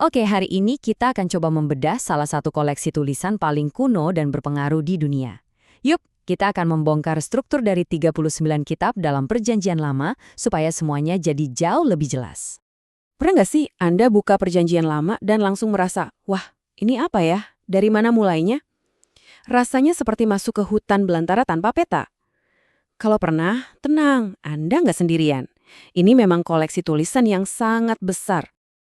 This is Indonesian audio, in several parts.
Oke, hari ini kita akan coba membedah salah satu koleksi tulisan paling kuno dan berpengaruh di dunia. Yuk, kita akan membongkar struktur dari 39 kitab dalam Perjanjian Lama supaya semuanya jadi jauh lebih jelas. Pernah nggak sih Anda buka Perjanjian Lama dan langsung merasa, wah, ini apa ya? Dari mana mulainya? Rasanya seperti masuk ke hutan belantara tanpa peta. Kalau pernah, tenang, Anda nggak sendirian. Ini memang koleksi tulisan yang sangat besar.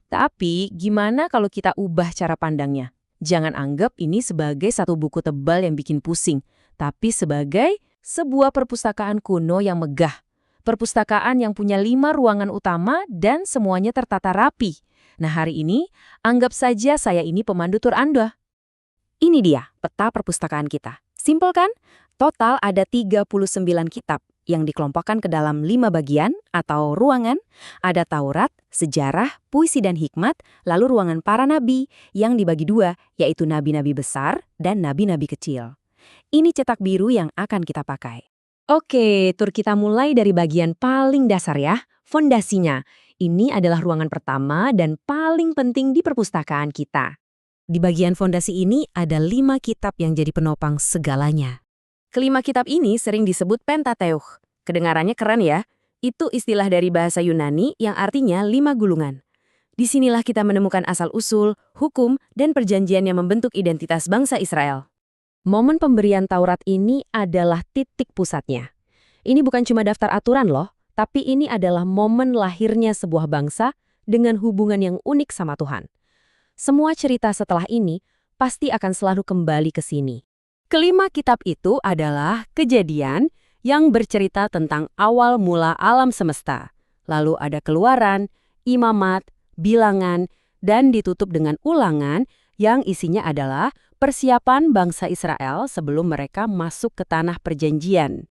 Tapi, gimana kalau kita ubah cara pandangnya? Jangan anggap ini sebagai satu buku tebal yang bikin pusing, tapi sebagai sebuah perpustakaan kuno yang megah. Perpustakaan yang punya 5 ruangan utama dan semuanya tertata rapi. Nah, hari ini, anggap saja saya ini pemandu tur Anda. Ini dia peta perpustakaan kita. Simpel kan? Total ada 39 kitab yang dikelompokkan ke dalam 5 bagian atau ruangan. Ada Taurat, sejarah, puisi dan hikmat, lalu ruangan para nabi yang dibagi 2, yaitu nabi-nabi besar dan nabi-nabi kecil. Ini cetak biru yang akan kita pakai. Oke, tur kita mulai dari bagian paling dasar ya, fondasinya. Ini adalah ruangan pertama dan paling penting di perpustakaan kita. Di bagian fondasi ini ada 5 kitab yang jadi penopang segalanya. Kelima kitab ini sering disebut Pentateuch. Kedengarannya keren ya? Itu istilah dari bahasa Yunani yang artinya 5 gulungan. Disinilah kita menemukan asal-usul, hukum, dan perjanjian yang membentuk identitas bangsa Israel. Momen pemberian Taurat ini adalah titik pusatnya. Ini bukan cuma daftar aturan loh, tapi ini adalah momen lahirnya sebuah bangsa dengan hubungan yang unik sama Tuhan. Semua cerita setelah ini pasti akan selalu kembali ke sini. Kelima kitab itu adalah Kejadian yang bercerita tentang awal mula alam semesta. Lalu ada Keluaran, Imamat, Bilangan, dan ditutup dengan Ulangan yang isinya adalah persiapan bangsa Israel sebelum mereka masuk ke tanah perjanjian.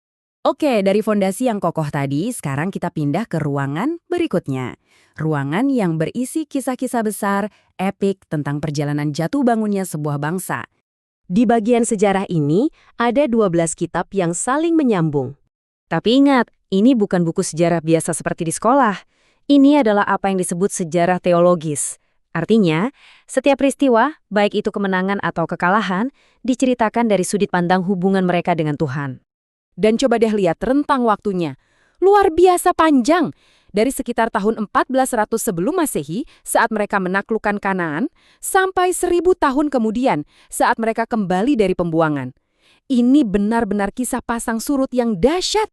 Oke, dari fondasi yang kokoh tadi, sekarang kita pindah ke ruangan berikutnya. Ruangan yang berisi kisah-kisah besar, epik tentang perjalanan jatuh bangunnya sebuah bangsa. Di bagian sejarah ini, ada 12 kitab yang saling menyambung. Tapi ingat, ini bukan buku sejarah biasa seperti di sekolah. Ini adalah apa yang disebut sejarah teologis. Artinya, setiap peristiwa, baik itu kemenangan atau kekalahan, diceritakan dari sudut pandang hubungan mereka dengan Tuhan. Dan coba deh lihat rentang waktunya. Luar biasa panjang. Dari sekitar tahun 1400 sebelum Masehi saat mereka menaklukkan Kanaan, sampai 1000 tahun kemudian saat mereka kembali dari pembuangan. Ini benar-benar kisah pasang surut yang dahsyat.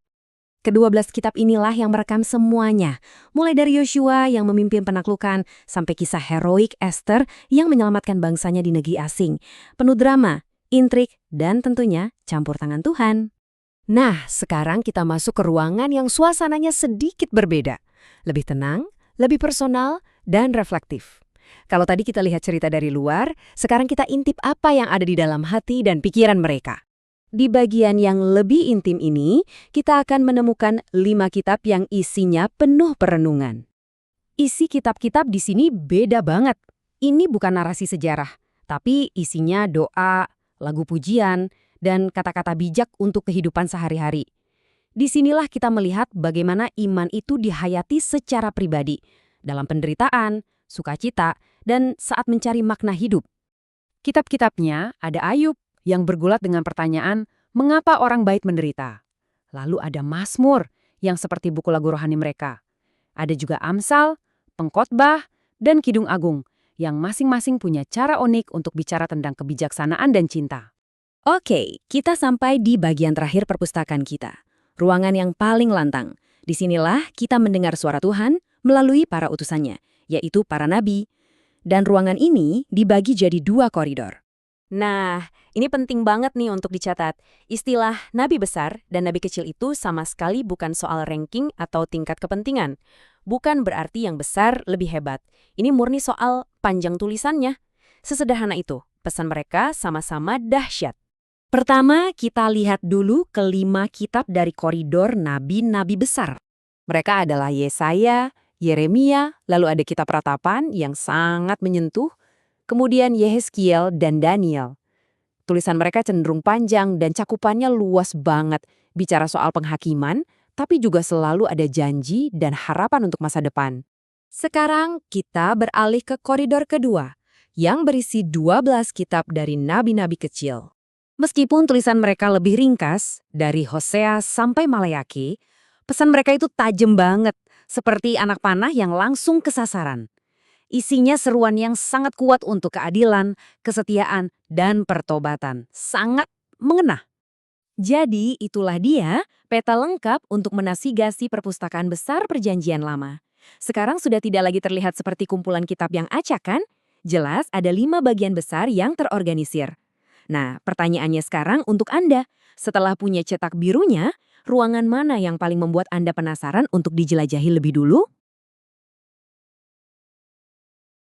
Ke-12 kitab inilah yang merekam semuanya, mulai dari Yosua yang memimpin penaklukan, sampai kisah heroik Esther yang menyelamatkan bangsanya di negeri asing. Penuh drama, intrik, dan tentunya campur tangan Tuhan. Nah, sekarang kita masuk ke ruangan yang suasananya sedikit berbeda. Lebih tenang, lebih personal, dan reflektif. Kalau tadi kita lihat cerita dari luar, sekarang kita intip apa yang ada di dalam hati dan pikiran mereka. Di bagian yang lebih intim ini, kita akan menemukan 5 kitab yang isinya penuh perenungan. Isi kitab-kitab di sini beda banget. Ini bukan narasi sejarah, tapi isinya doa, lagu pujian, dan kata-kata bijak untuk kehidupan sehari-hari. Disinilah kita melihat bagaimana iman itu dihayati secara pribadi, dalam penderitaan, sukacita, dan saat mencari makna hidup. Kitab-kitabnya ada Ayub yang bergulat dengan pertanyaan, mengapa orang baik menderita? Lalu ada Mazmur yang seperti buku lagu rohani mereka. Ada juga Amsal, Pengkhotbah, dan Kidung Agung yang masing-masing punya cara unik untuk bicara tentang kebijaksanaan dan cinta. Oke, kita sampai di bagian terakhir perpustakaan kita. Ruangan yang paling lantang. Disinilah kita mendengar suara Tuhan melalui para utusannya, yaitu para nabi. Dan ruangan ini dibagi jadi 2 koridor. Nah, ini penting banget nih untuk dicatat. Istilah nabi besar dan nabi kecil itu sama sekali bukan soal ranking atau tingkat kepentingan. Bukan berarti yang besar lebih hebat. Ini murni soal panjang tulisannya. Sesederhana itu, pesan mereka sama-sama dahsyat. Pertama, kita lihat dulu ke-5 kitab dari koridor nabi-nabi besar. Mereka adalah Yesaya, Yeremia, lalu ada kitab Ratapan yang sangat menyentuh, kemudian Yehezkiel dan Daniel. Tulisan mereka cenderung panjang dan cakupannya luas banget, bicara soal penghakiman, tapi juga selalu ada janji dan harapan untuk masa depan. Sekarang kita beralih ke koridor kedua, yang berisi 12 kitab dari nabi-nabi kecil. Meskipun tulisan mereka lebih ringkas, dari Hosea sampai Malayaki, pesan mereka itu tajam banget, seperti anak panah yang langsung ke sasaran. Isinya seruan yang sangat kuat untuk keadilan, kesetiaan, dan pertobatan. Sangat mengena. Jadi itulah dia peta lengkap untuk menavigasi perpustakaan besar Perjanjian Lama. Sekarang sudah tidak lagi terlihat seperti kumpulan kitab yang acak kan? Jelas ada 5 bagian besar yang terorganisir. Nah, pertanyaannya sekarang untuk Anda. Setelah punya cetak birunya, ruangan mana yang paling membuat Anda penasaran untuk dijelajahi lebih dulu?